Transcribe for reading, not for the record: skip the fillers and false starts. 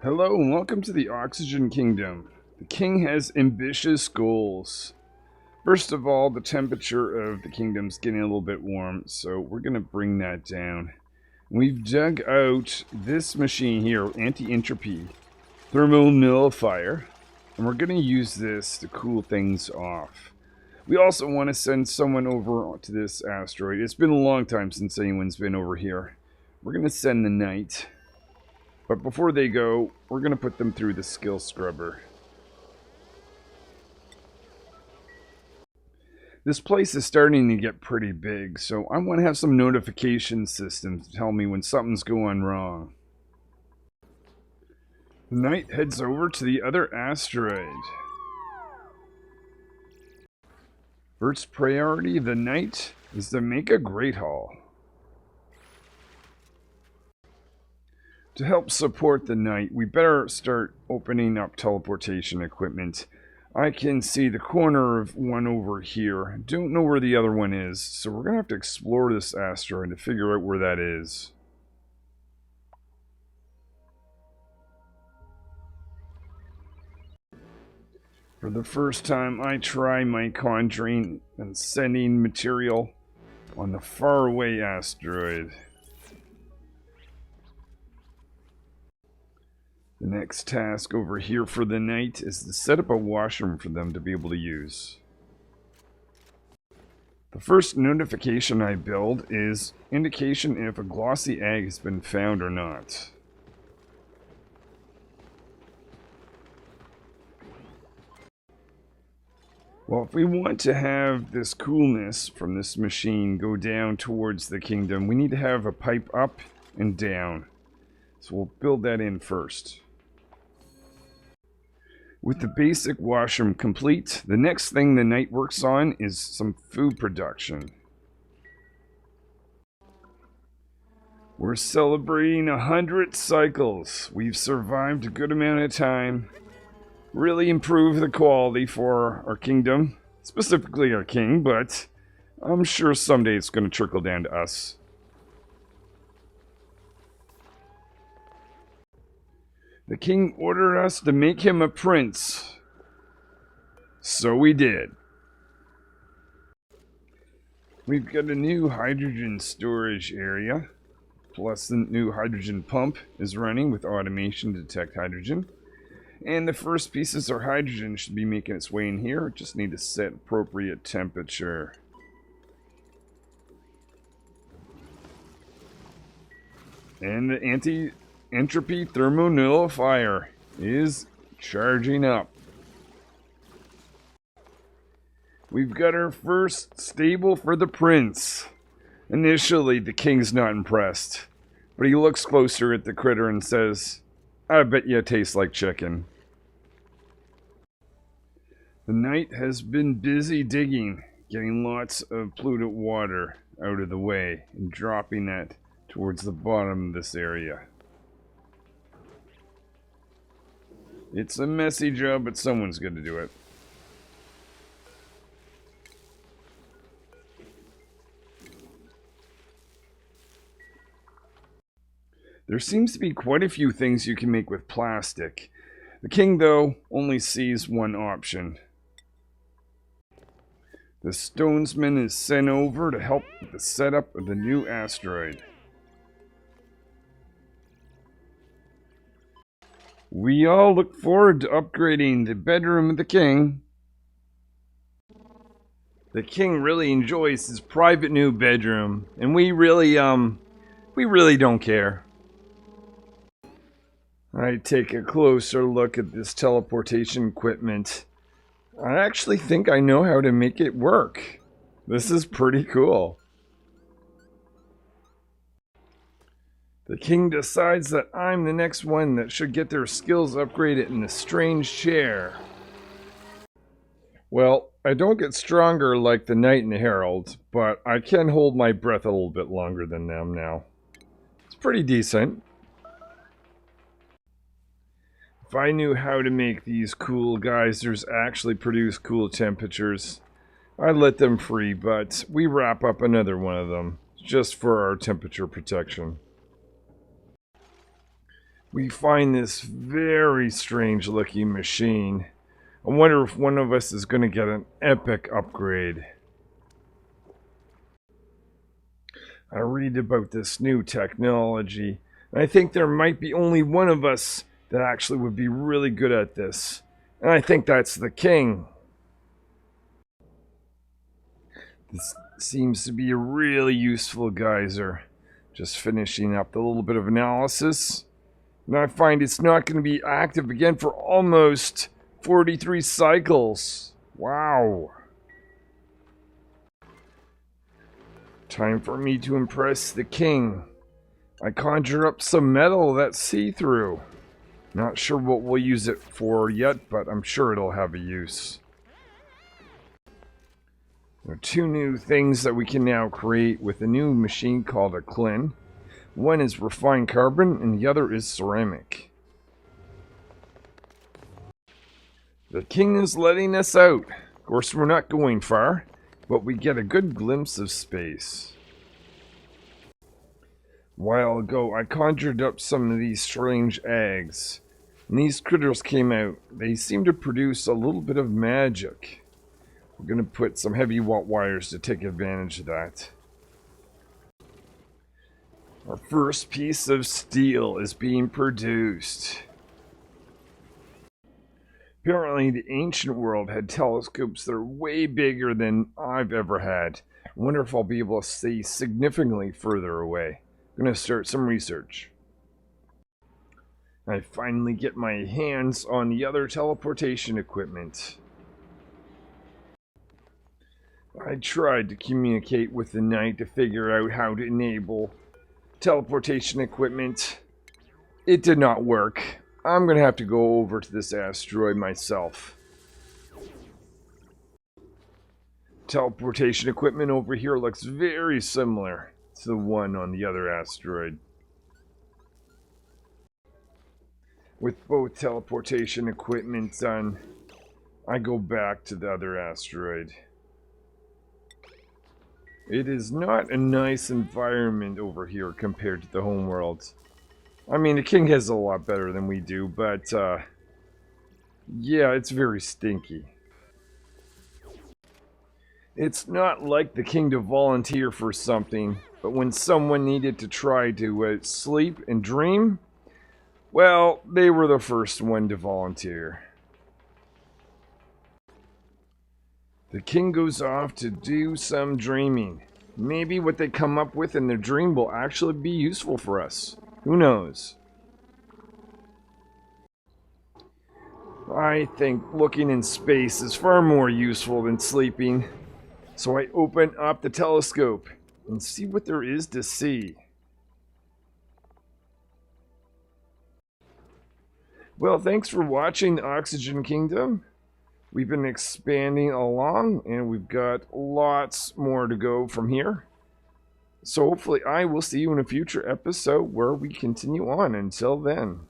Hello and welcome to the Oxygen Kingdom. The king has ambitious goals. First of all, the temperature of the kingdom's getting a little bit warm, so we're going to bring that down. We've dug out this machine here, anti-entropy thermal nullifier, and we're going to use this to cool things off. We also want to send someone over to this asteroid. It's been a long time since anyone's been over here. We're going to send the Knight. But before they go, we're going to put them through the skill scrubber. This place is starting to get pretty big, so I want to have some notification systems to tell me when something's going wrong. The Knight heads over to the other asteroid. First priority of the Knight is to make a Great Hall. To help support the Knight, we better start opening up teleportation equipment. I can see the corner of one over here. Don't know where the other one is, so we're going to have to explore this asteroid to figure out where that is. For the first time, I try my conjuring and sending material on the faraway asteroid. The next task over here for the Knight is to set up a washroom for them to be able to use. The first notification I build is indication if a glossy egg has been found or not. Well, if we want to have this coolness from this machine go down towards the kingdom, we need to have a pipe up and down. So we'll build that in first. With the basic washroom complete, the next thing the Knight works on is some food production. We're celebrating 100 cycles. We've survived a good amount of time. Really improved the quality for our kingdom, specifically our king, but I'm sure someday it's going to trickle down to us. The king ordered us to make him a prince. So we did. We've got a new hydrogen storage area. Plus the new hydrogen pump is running with automation to detect hydrogen. And the first pieces of hydrogen should be making its way in here. Just need to set appropriate temperature. And the anti-entropy thermal nullifier is charging up. We've got our first stable for the prince. Initially, the king's not impressed, but he looks closer at the critter and says, "I bet you it tastes like chicken." The Knight has been busy digging, getting lots of polluted water out of the way and dropping that towards the bottom of this area. It's a messy job, but someone's going to do it. There seems to be quite a few things you can make with plastic. The king, though, only sees one option. The stonesman is sent over to help with the setup of the new asteroid. We all look forward to upgrading the bedroom of the king. The king really enjoys his private new bedroom, and we really don't care. I take a closer look at this teleportation equipment. I actually think I know how to make it work. This is pretty cool. The king decides that I'm the next one that should get their skills upgraded in the strange chair. Well, I don't get stronger like the Knight and the Herald, but I can hold my breath a little bit longer than them now. It's pretty decent. If I knew how to make these cool geysers actually produce cool temperatures, I'd let them free, but we wrap up another one of them, just for our temperature protection. We find this very strange looking machine. I wonder if one of us is going to get an epic upgrade. I read about this new technology, and I think there might be only one of us that actually would be really good at this. And I think that's the king. This seems to be a really useful geyser. Just finishing up the little bit of analysis. And I find it's not going to be active again for almost 43 cycles. Wow. Time for me to impress the king. I conjure up some metal that's see-through. Not sure what we'll use it for yet, but I'm sure it'll have a use. There are two new things that we can now create with a new machine called a Klin. One is refined carbon and the other is ceramic. The king is letting us out. Of course, we're not going far, but we get a good glimpse of space. A while ago, I conjured up some of these strange eggs. And these critters came out. They seem to produce a little bit of magic. We're going to put some heavy watt wires to take advantage of that. Our first piece of steel is being produced. Apparently, the ancient world had telescopes that are way bigger than I've ever had. I wonder if I'll be able to see significantly further away. I'm going to start some research. I finally get my hands on the other teleportation equipment. I tried to communicate with the knight to figure out how to enable teleportation equipment. It did not work. I'm going to have to go over to this asteroid myself. Teleportation equipment over here looks very similar to the one on the other asteroid. With both teleportation equipment done, I go back to the other asteroid. It is not a nice environment over here compared to the homeworld. I mean, the king has a lot better than we do, but yeah, it's very stinky. It's not like the king to volunteer for something, but when someone needed to try to sleep and dream, well, they were the first one to volunteer. The king goes off to do some dreaming. Maybe what they come up with in their dream will actually be useful for us. Who knows? I think looking in space is far more useful than sleeping. So I open up the telescope and see what there is to see. Well, thanks for watching the Oxygen Kingdom. We've been expanding along, and we've got lots more to go from here. So hopefully I will see you in a future episode where we continue on. Until then.